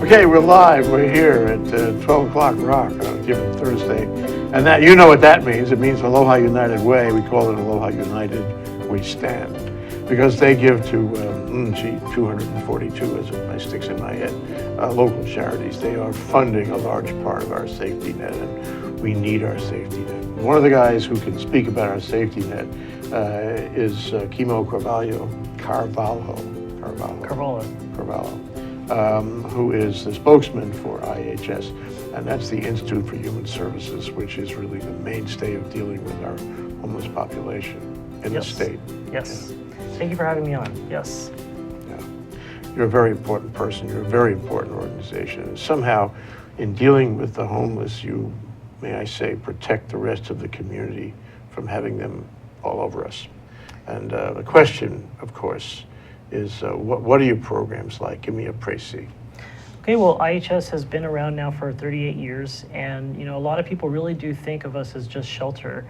Okay, we're live. We're here at 12 o'clock Rock on a given Thursday. And that, you know what that means. It means Aloha United Way. We call it Aloha United We Stand. Because they give to, 242 as it sticks in my head, local charities. They are funding a large part of our safety net, and we need our safety net. One of the guys who can speak about our safety net is Kimo Carvalho, who is the spokesman for IHS, and that's the Institute for Human Services, which is really the mainstay of dealing with our homeless population in the state. Yes. Yeah. Thank you for having me on. Yes. Yeah. You're a very important person. You're a very important organization. And somehow, in dealing with the homeless, you, may I say, protect the rest of the community from having them all over us. And the question, of course, is what are your programs like? Give me a précis. Okay, well, IHS has been around now for 38 years, and a lot of people really do think of us as just shelter.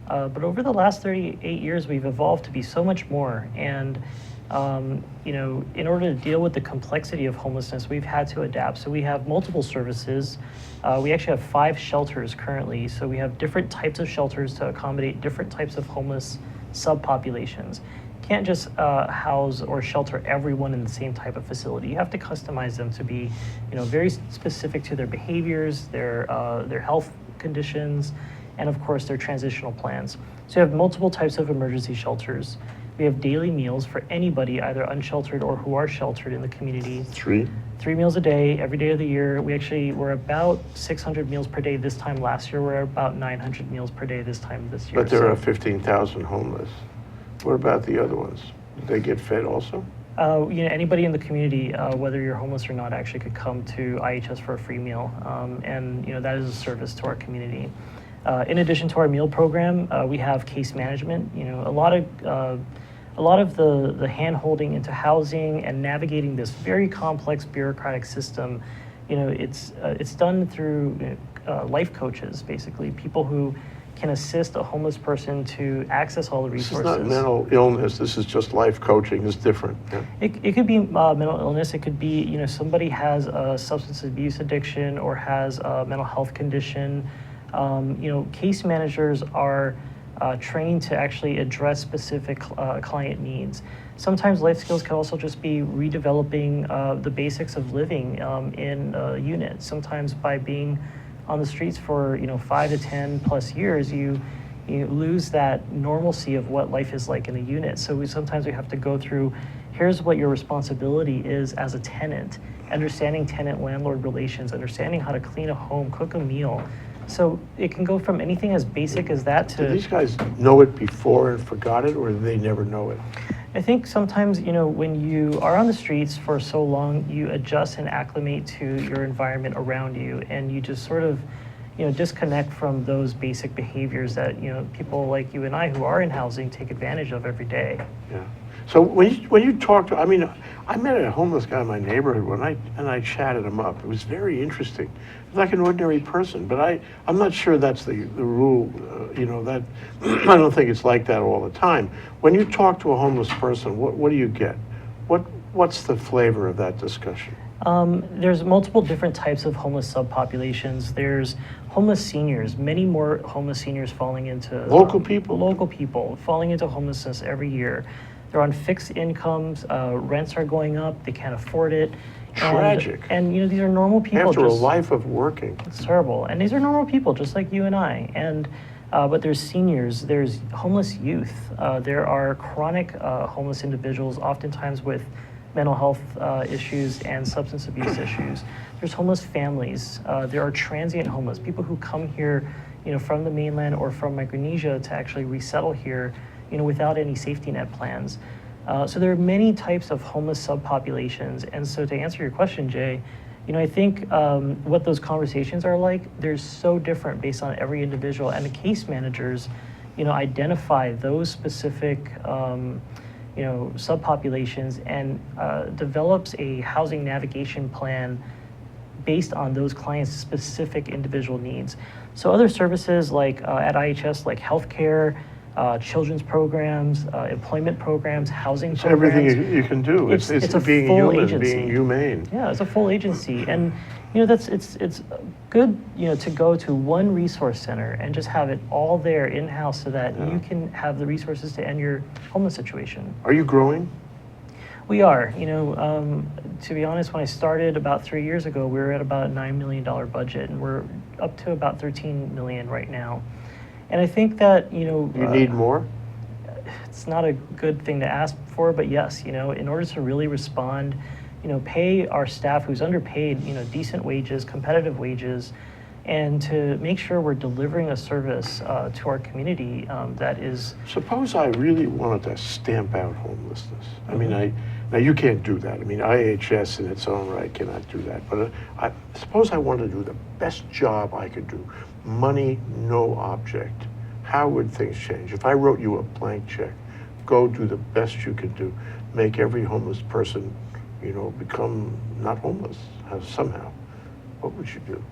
But over the last 38 years, we've evolved to be so much more. And in order to deal with the complexity of homelessness, we've had to adapt. So we have multiple services. We actually have 5 shelters currently. So we have different types of shelters to accommodate different types of homeless subpopulations. Can't just house or shelter everyone in the same type of facility. You have to customize them to be, very specific to their behaviors, their health conditions, and of course their transitional plans. So you have multiple types of emergency shelters. We have daily meals for anybody, either unsheltered or who are sheltered in the community. 3 meals a day, every day of the year. We're about 600 meals per day this time last year. We're about 900 meals per day this time this year. But there are 15,000 homeless. What about the other ones? Do they get fed also? Anybody in the community, whether you're homeless or not, actually could come to IHS for a free meal, and that is a service to our community. In addition to our meal program, we have case management. A lot of the hand-holding into housing and navigating this very complex bureaucratic system, it's done through life coaches, basically, people who can assist a homeless person to access all the resources. This is not mental illness. This is just life coaching. It's different. Yeah. It could be mental illness. It could be, somebody has a substance abuse addiction or has a mental health condition. Case managers are trained to actually address specific client needs. Sometimes life skills can also just be redeveloping the basics of living in a unit. Sometimes by being on the streets for 5 to 10 plus years, you lose that normalcy of what life is like in a unit. So sometimes we have to go through, here's what your responsibility is as a tenant, understanding tenant-landlord relations, understanding how to clean a home, cook a meal. So it can go from anything as basic as that to... Do these guys know it before and forgot it, or do they never know it? I think sometimes, when you are on the streets for so long, you adjust and acclimate to your environment around you, and you just sort of, disconnect from those basic behaviors that, people like you and I who are in housing take advantage of every day. Yeah. So when you talk to, I met a homeless guy in my neighborhood and I chatted him up. It was very interesting. He's like an ordinary person, but I'm not sure that's the rule. That I don't think it's like that all the time. When you talk to a homeless person, what do you get? What's the flavor of that discussion? There's multiple different types of homeless subpopulations. There's homeless seniors, many more homeless seniors falling into local people falling into homelessness every year. They're on fixed incomes, rents are going up, they can't afford it. Tragic. And these are normal people. After a life of working. It's terrible. And these are normal people, just like you and I. And but there's seniors, there's homeless youth, there are chronic homeless individuals, oftentimes with mental health issues and substance abuse issues. There's homeless families. There are transient homeless, people who come here, from the mainland or from Micronesia to actually resettle here, without any safety net plans. So there are many types of homeless subpopulations. And so to answer your question, Jay, I think what those conversations are like, they're so different based on every individual. And the case managers, identify those specific, subpopulations and develops a housing navigation plan based on those clients' specific individual needs. So other services like at IHS, like healthcare, children's programs, employment programs, housing It's programs. everything you can do. It's a being full human, agency. being humane. Yeah, it's a full agency, and it's good to go to one resource center and just have it all there in house so that you can have the resources to end your homeless situation. Are you growing? We are. To be honest, when I started about 3 years ago, we were at about a $9 million budget, and we're up to about 13 million right now. And I think that You need more? it's not a good thing to ask for, but yes, in order to really respond, pay our staff who's underpaid, decent wages, competitive wages, and to make sure we're delivering a service to our community that is. Suppose I really wanted to stamp out homelessness. I mean, now you can't do that. I mean, IHS in its own right cannot do that. But suppose I wanted to do the best job I could do. Money, no object. How would things change? If I wrote you a blank check, go do the best you can do, make every homeless person, become not homeless somehow, what would you do?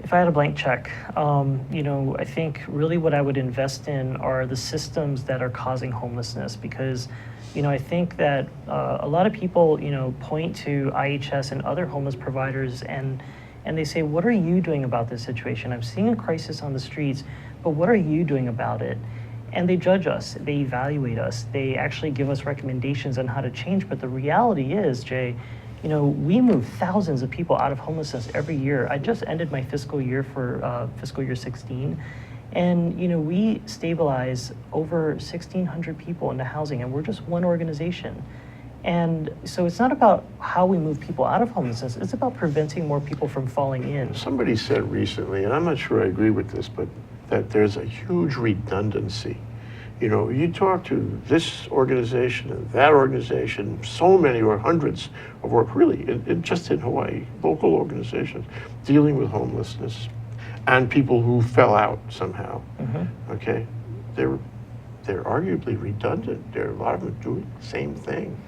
If I had a blank check, I think really what I would invest in are the systems that are causing homelessness, because, I think that a lot of people, point to IHS and other homeless providers and they say, what are you doing about this situation? I'm seeing a crisis on the streets, but what are you doing about it? And they judge us, they evaluate us, they actually give us recommendations on how to change. But the reality is, Jay, we move thousands of people out of homelessness every year. I just ended my fiscal year for fiscal year 16. And, we stabilize over 1,600 people into housing, and we're just one organization. And so it's not about how we move people out of homelessness, it's about preventing more people from falling in. Somebody said recently, and I'm not sure I agree with this, but that there's a huge redundancy. You talk to this organization and that organization, so many or hundreds of work, really, just in Hawaii, local organizations dealing with homelessness and people who fell out somehow. Okay, they're arguably redundant. There are a lot of them doing the same thing.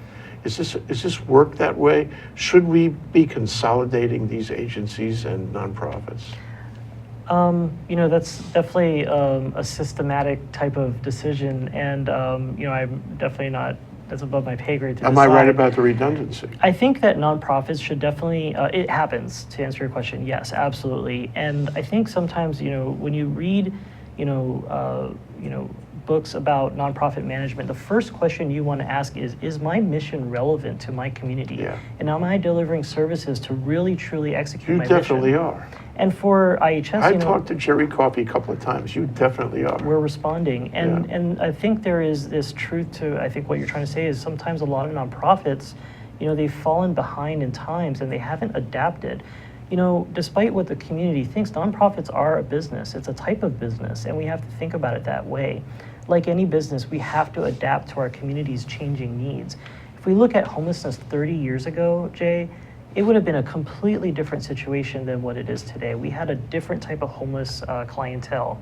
Is this work that way? Should we be consolidating these agencies and nonprofits? That's definitely a systematic type of decision, and I'm definitely not. That's above my pay grade to decide. Am I right about the redundancy? I think that nonprofits should definitely. It happens. To answer your question, yes, absolutely. And I think sometimes when you read, books about nonprofit management, the first question you want to ask is my mission relevant to my community? Yeah. And am I delivering services to really, truly execute my mission? You definitely are. And for IHS, I talked to Jerry Coffey a couple of times. You definitely are. We're responding. And I think there is this truth to, I think what you're trying to say is sometimes a lot of nonprofits, they've fallen behind in times and they haven't adapted. Despite what the community thinks, nonprofits are a business. It's a type of business, and we have to think about it that way. Like any business, we have to adapt to our community's changing needs. If we look at homelessness 30 years ago, Jay, it would have been a completely different situation than what it is today. We had a different type of homeless clientele.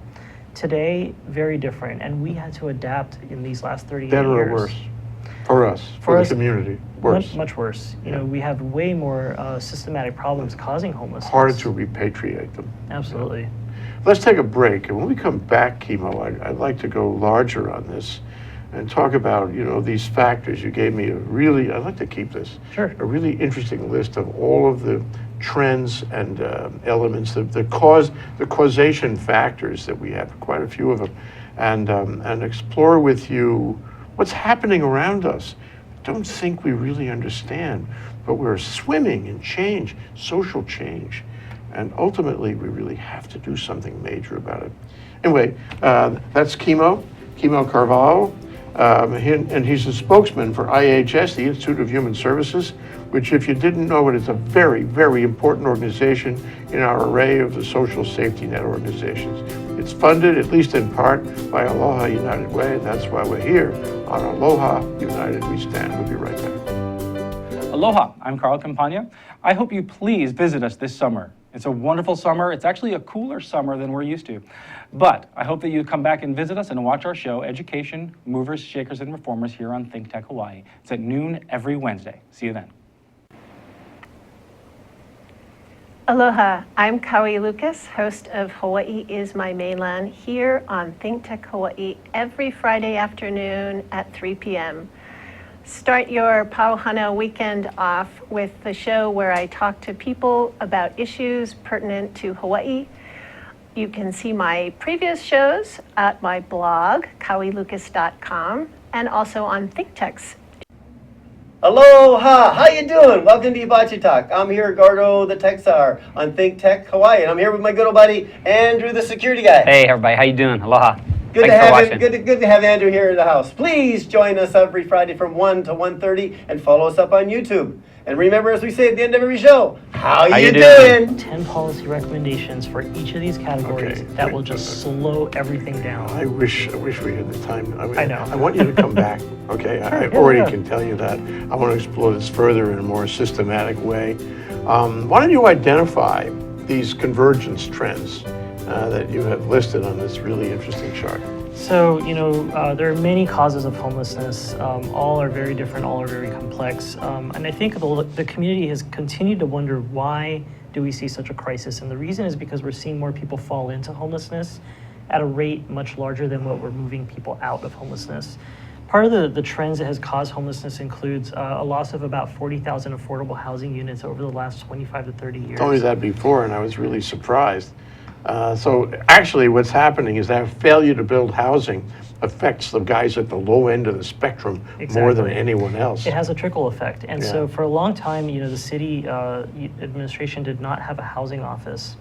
Today, very different, and we had to adapt in these last 38 years. Better or worse? For us, for the community, worse. Much worse. We have way more systematic problems causing homelessness. Harder to repatriate them. Absolutely. Let's take a break, and when we come back, Kimo, I'd like to go larger on this and talk about, these factors. You gave me I'd like to keep this. Sure. A really interesting list of all of the trends and elements, the causation factors that we have, quite a few of them, and explore with you what's happening around us. Don't think we really understand, but we're swimming in change, social change. And ultimately, we really have to do something major about it. Anyway, that's Kimo Carvalho, and he's a spokesman for IHS, the Institute of Human Services, which, if you didn't know it, is a very, very important organization in our array of the social safety net organizations. It's funded, at least in part, by Aloha United Way, and that's why we're here on Aloha United We Stand. We'll be right back. Aloha, I'm Carl Campagna. I hope you please visit us this summer. It's a wonderful summer. It's actually a cooler summer than we're used to. But I hope that you come back and visit us and watch our show, Education, Movers, Shakers, and Reformers, here on Think Tech Hawaii. It's at noon every Wednesday. See you then. Aloha, I'm Kaui Lucas, host of Hawaii is My Mainland, here on Think Tech Hawaii every Friday afternoon at 3 p.m. Start your Pauhana weekend off with the show where I talk to people about issues pertinent to Hawaii. You can see my previous shows at my blog, kauilucas.com, and also on ThinkTech's. Aloha! How you doing? Welcome to Hibachi Talk. I'm here, Gordo the Tech Czar on Think Tech Hawaii, and I'm here with my good old buddy Andrew, the security guy. Hey everybody, how you doing? Aloha. Good Thanks to for have watching. him. Good to have Andrew here in the house. Please join us every Friday from 1 to 1:30 and follow us up on YouTube. And remember, as we say at the end of every show, how you doing? 10 policy recommendations for each of these categories Okay. that will just slow everything down. I wish we had the time. I know. I want you to come back, okay? I yeah, already yeah. can tell you that. I want to explore this further in a more systematic way. Why don't you identify these convergence trends that you have listed on this really interesting chart? So, there are many causes of homelessness. All are very different, all are very complex. And I think the community has continued to wonder, why do we see such a crisis? And the reason is because we're seeing more people fall into homelessness at a rate much larger than what we're moving people out of homelessness. Part of the trends that has caused homelessness includes a loss of about 40,000 affordable housing units over the last 25 to 30 years. I told you that before, and I was really surprised. So actually what's happening is that failure to build housing affects the guys at the low end of the spectrum more than Exactly. anyone else. It has a trickle effect. And Yeah. so for a long time, the city administration did not have a housing office.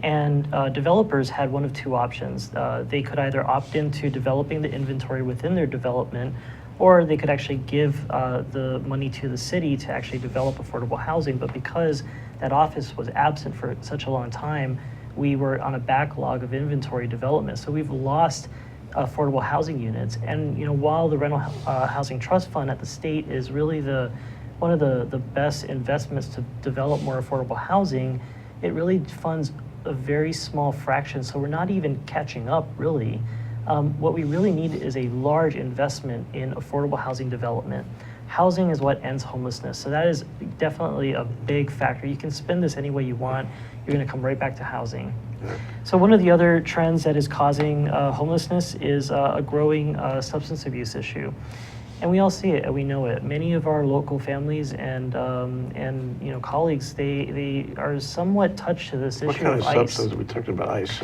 And developers had one of two options. They could either opt into developing the inventory within their development, or they could actually give the money to the city to actually develop affordable housing. But because that office was absent for such a long time, we were on a backlog of inventory development. So we've lost affordable housing units. And while the Rental Housing Trust Fund at the state is really one of the best investments to develop more affordable housing, it really funds a very small fraction. So we're not even catching up, really. What we really need is a large investment in affordable housing development. Housing is what ends homelessness. So that is definitely a big factor. You can spin this any way you want. You're going to come right back to housing. So one of the other trends that is causing homelessness is a growing substance abuse issue. And we all see it, and we know it. Many of our local families and colleagues, they are somewhat touched to this What issue kind of of ice. substance are we talking about? Ice?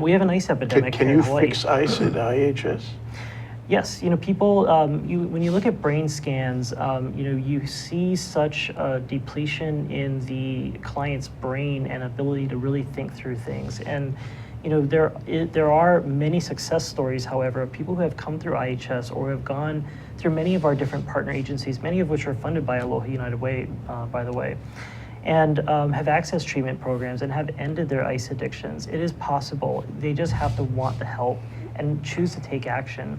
We have an ice epidemic Can here you in Hawaii. fix ice at IHS? Yes, people, when you look at brain scans, you see such a depletion in the client's brain and ability to really think through things. And, there are many success stories, however, of people who have come through IHS or have gone through many of our different partner agencies, many of which are funded by Aloha United Way, by the way, and have accessed treatment programs and have ended their ICE addictions. It is possible. They just have to want the help and choose to take action.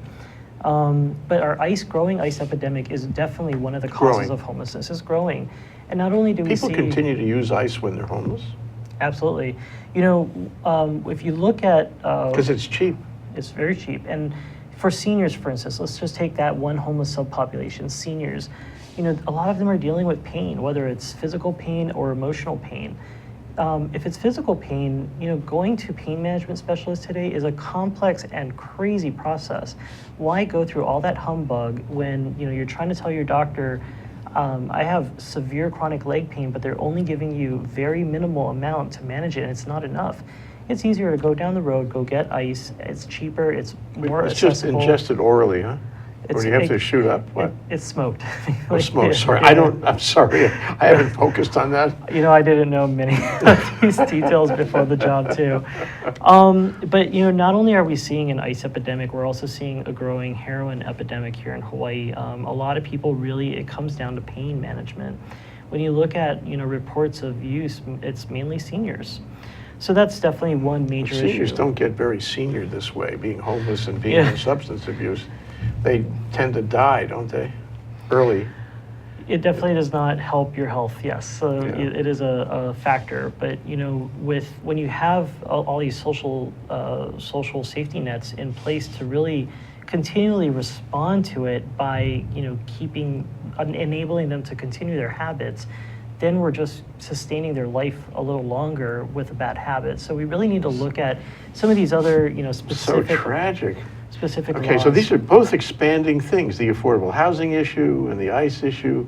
But our growing ice epidemic is definitely one of the causes Growing. of homelessness. It's growing. And not only do we People see... continue to use ice when they're homeless Absolutely. If you look at... because it's cheap. It's very cheap. And for seniors, for instance, let's just take that one homeless subpopulation, seniors. A lot of them are dealing with pain, whether it's physical pain or emotional pain. If it's physical pain, going to pain management specialists today is a complex and crazy process. Why go through all that humbug when you're trying to tell your doctor, I have severe chronic leg pain, but they're only giving you very minimal amount to manage it, and it's not enough. It's easier to go down the road, go get ice. It's cheaper. It's more It's just accessible. ingested orally, huh? Or do you have to shoot up? What? It's smoked. Oh, smoke. Sorry, Yeah. I'm sorry. I haven't focused on that. I didn't know many of these details before the job too. But not only are we seeing an ice epidemic, we're also seeing a growing heroin epidemic here in Hawaii. A lot of people it comes down to pain management. When you look at reports of use, it's mainly seniors. So that's definitely one major issue. Seniors don't get very senior this way, being homeless and being Yeah. in substance abuse. They tend to die, don't they? Early. It definitely does not help your health, yes. So Yeah. it is a factor. But when you have all these social safety nets in place to really continually respond to it by enabling them to continue their habits, then we're just sustaining their life a little longer with a bad habit. So we really need to look at some of these other, So specific tragic. laws. So these are both expanding things, the affordable housing issue and the ICE issue.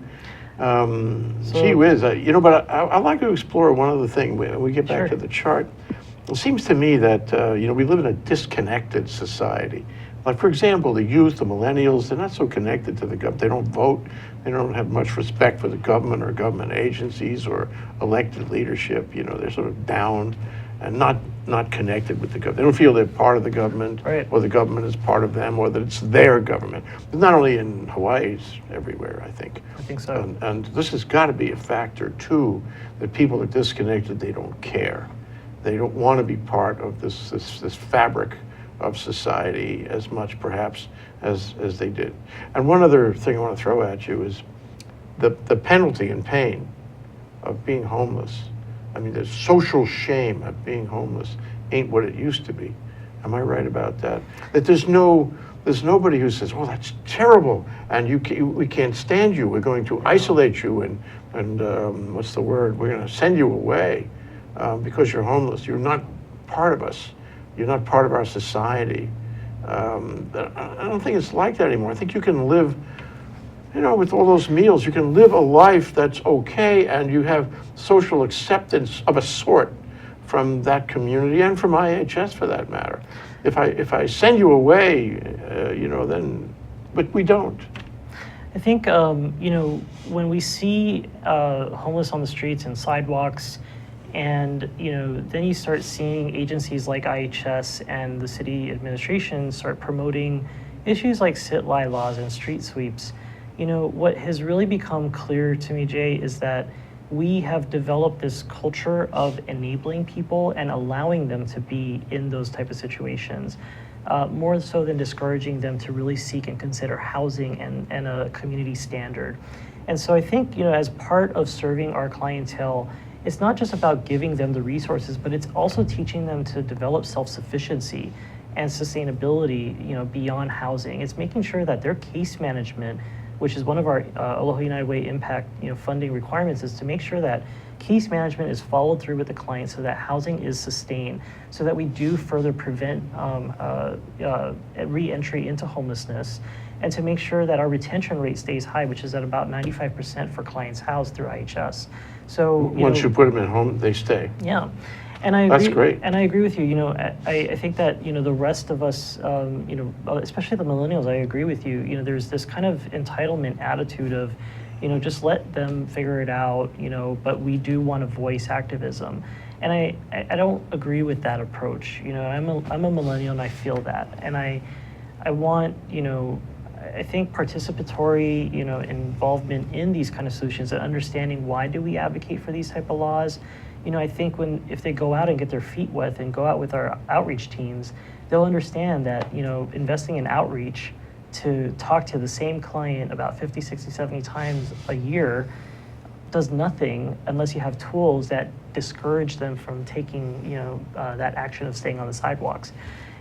Gee whiz, but I'd like to explore one other thing when we get back Sure. to the chart. It seems to me that, we live in a disconnected society. Like, for example, the youth, the millennials, they're not so connected to the government. They don't vote. They don't have much respect for the government or government agencies or elected leadership. They're sort of down and not connected with the government. They don't feel they're part of the government, Right. or the government is part of them, or that it's their government. It's not only in Hawaii, it's everywhere, I think. I think so. And this has got to be a factor, too, that people are disconnected. They don't care. They don't want to be part of this fabric of society as much, perhaps, as they did. And one other thing I want to throw at you is the penalty and pain of being homeless. I mean, the social shame of being homeless ain't what it used to be. Am I right about that? That there's nobody who says, "Oh, that's terrible, and we can't stand you. We're going to isolate you, and what's the word? We're going to send you away because you're homeless. You're not part of us. You're not part of our society." I don't think it's like that anymore. I think you can live, with all those meals, you can live a life that's okay, and you have social acceptance of a sort from that community and from IHS, for that matter. If I send you away, then, but we don't. I think, when we see homeless on the streets and sidewalks, and then you start seeing agencies like IHS and the city administration start promoting issues like Sitlie Laws and street sweeps. What has really become clear to me, Jay, is that we have developed this culture of enabling people and allowing them to be in those type of situations, more so than discouraging them to really seek and consider housing and a community standard. And so I think, as part of serving our clientele, it's not just about giving them the resources, but it's also teaching them to develop self-sufficiency and sustainability, beyond housing. It's making sure that their case management, which is one of our Aloha United Way impact, funding requirements, is to make sure that case management is followed through with the client so that housing is sustained, so that we do further prevent re-entry into homelessness, and to make sure that our retention rate stays high, which is at about 95% for clients housed through IHS. So Once you put them in home, they stay. Yeah. And I agree, That's great. And I agree with you. I think that, the rest of us, especially the millennials, I agree with you. There's this kind of entitlement attitude of, just let them figure it out, but we do want to voice activism. And I don't agree with that approach. I'm a millennial and I feel that. And I want, I think participatory, involvement in these kind of solutions and understanding why do we advocate for these type of laws. I think if they go out and get their feet wet and go out with our outreach teams, they'll understand that, investing in outreach to talk to the same client about 50, 60, 70 times a year does nothing unless you have tools that discourage them from taking, that action of staying on the sidewalks.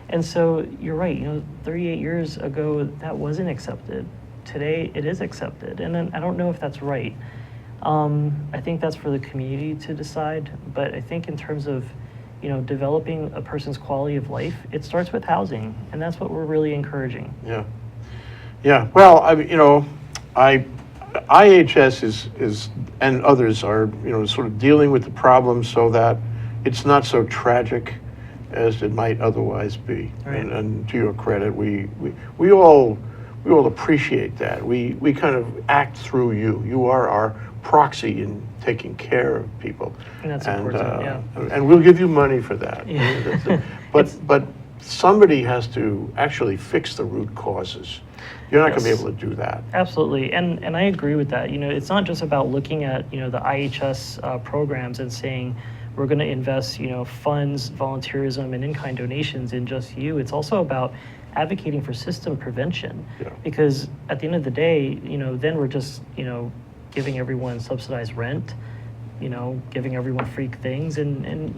And so you're right, 38 years ago, that wasn't accepted. Today, it is accepted. And then I don't know if that's right. I think that's for the community to decide. But I think in terms of, developing a person's quality of life, it starts with housing. And that's what we're really encouraging. Yeah. Yeah. Well, IHS is and others are, sort of dealing with the problem so that it's not so tragic as it might otherwise be. Right. And to your credit, we all appreciate that. We kind of act through you. You are our proxy in taking care of people. And that's important, yeah. And we'll give you money for that. Yeah. But somebody has to actually fix the root causes. You're not going to be Yes. able to do that. Absolutely, and I agree with that. It's not just about looking at the IHS programs and saying we're going to invest funds, volunteerism, and in-kind donations in just you. It's also about advocating for system prevention, Yeah. because at the end of the day, then we're just giving everyone subsidized rent. giving everyone free things, and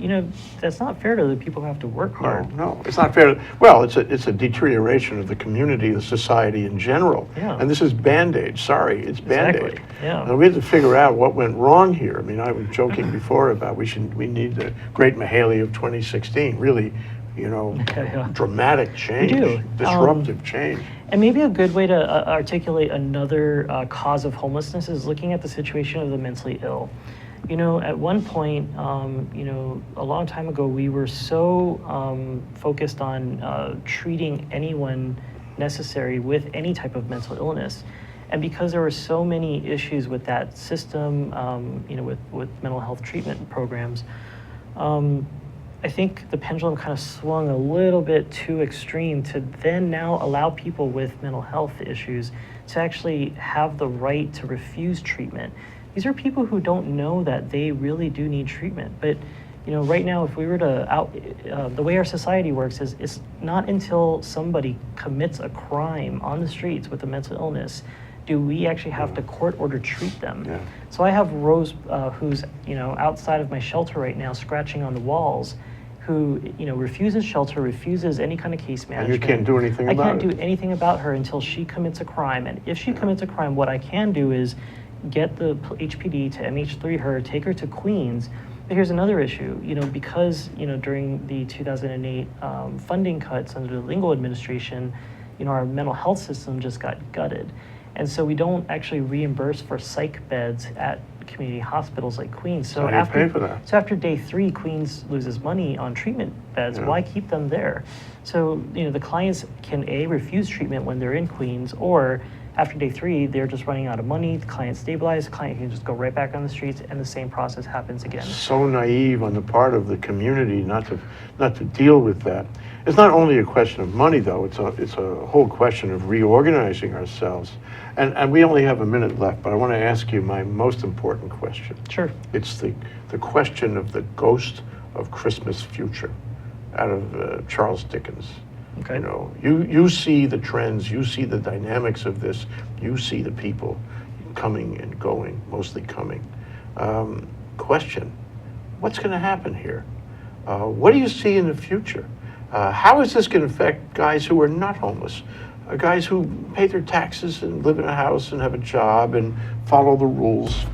that's not fair to the people who have to work hard. No, it's not fair. Well, it's a deterioration of the community, the society in general. Yeah. And this is Band-Aid. Sorry, it's Band-Aid. Exactly, yeah. And we have to figure out what went wrong here. I mean, I was joking before about we need the Great Mahaley of 2016. Really, Yeah. dramatic change, do. disruptive change. And maybe a good way to articulate another cause of homelessness is looking at the situation of the mentally ill. At one point, a long time ago, we were so focused on treating anyone necessary with any type of mental illness. And because there were so many issues with that system, with mental health treatment programs, I think the pendulum kind of swung a little bit too extreme to then now allow people with mental health issues to actually have the right to refuse treatment. These are people who don't know that they really do need treatment. But right now, if we were to the way our society works is it's not until somebody commits a crime on the streets with a mental illness do we actually have to court order treat them. Yeah. So I have Rose, who's outside of my shelter right now, scratching on the walls, who refuses shelter, refuses any kind of case management. And you can't do anything about it. I can't do anything about her until she commits a crime. And if she commits a crime, what I can do is get the HPD to MH3 her, take her to Queens. But here's another issue, because during the 2008 funding cuts under the Lingle administration, our mental health system just got gutted. And so we don't actually reimburse for psych beds at community hospitals like Queens. So How do you pay for that? So after day 3, Queens loses money on treatment beds. Yeah. Why keep them there? So the clients can refuse treatment when they're in Queens, or after day 3, they're just running out of money. The client stabilizes. The client can just go right back on the streets, and the same process happens again. So naive on the part of the community not to deal with that. It's not only a question of money, though. It's a whole question of reorganizing ourselves. And we only have a minute left, but I want to ask you my most important question. Sure. It's the question of the ghost of Christmas future, out of Charles Dickens. Okay. You see the trends, you see the dynamics of this, you see the people coming and going, mostly coming. Question, what's going to happen here? What do you see in the future? How is this going to affect guys who are not homeless? Guys who pay their taxes and live in a house and have a job and follow the rules.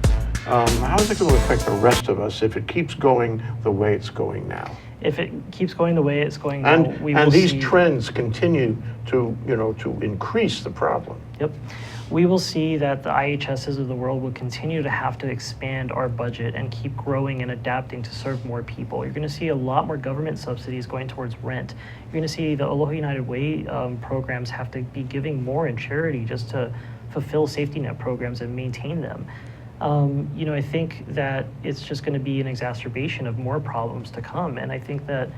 How is it going to affect the rest of us if it keeps going the way it's going now? If it keeps going the way it's going now, we will and these see, trends continue to increase the problem. Yep. We will see that the IHSs of the world will continue to have to expand our budget and keep growing and adapting to serve more people. You're going to see a lot more government subsidies going towards rent. You're going to see the Aloha United Way programs have to be giving more in charity just to fulfill safety net programs and maintain them. I think that it's just going to be an exacerbation of more problems to come. And I think that,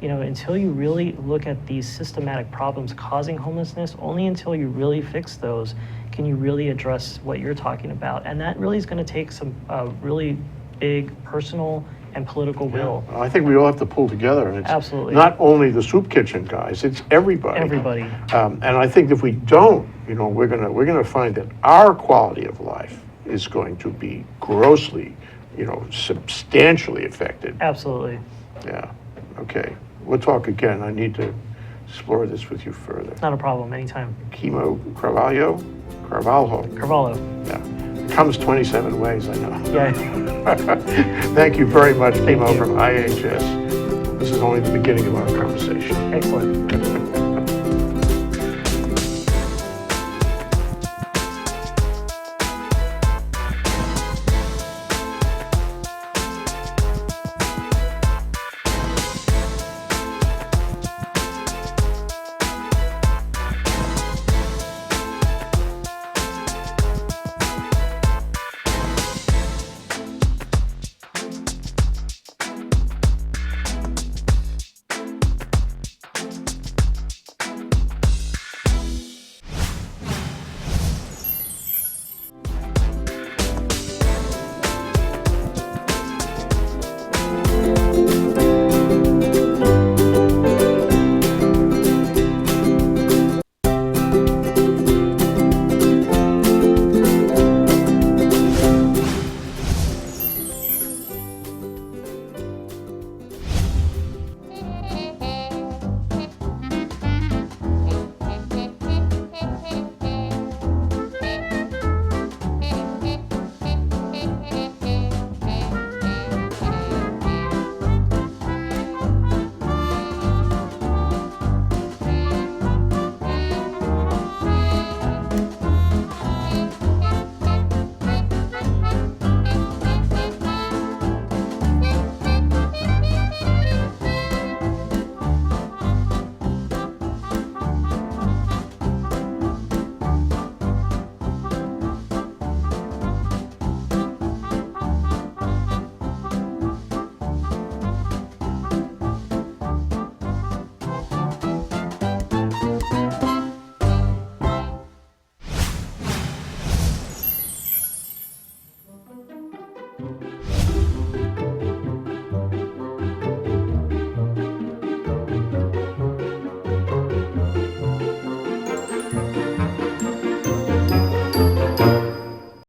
until you really look at these systematic problems causing homelessness, only until you really fix those can you really address what you're talking about. And that really is going to take some really big personal and political will. Yeah. I think we all have to pull together. And it's Absolutely. not only the soup kitchen guys, it's everybody. Everybody. And I think if we don't, we're gonna find that our quality of life is going to be grossly, substantially affected. Absolutely. Yeah. Okay. We'll talk again. I need to explore this with you further. Not a problem, anytime. Kimo Carvalho. Carvalho. Yeah. It comes 27 ways, I know. Yeah. Thank you very much, Kimo you. from IHS. This is only the beginning of our conversation. Excellent.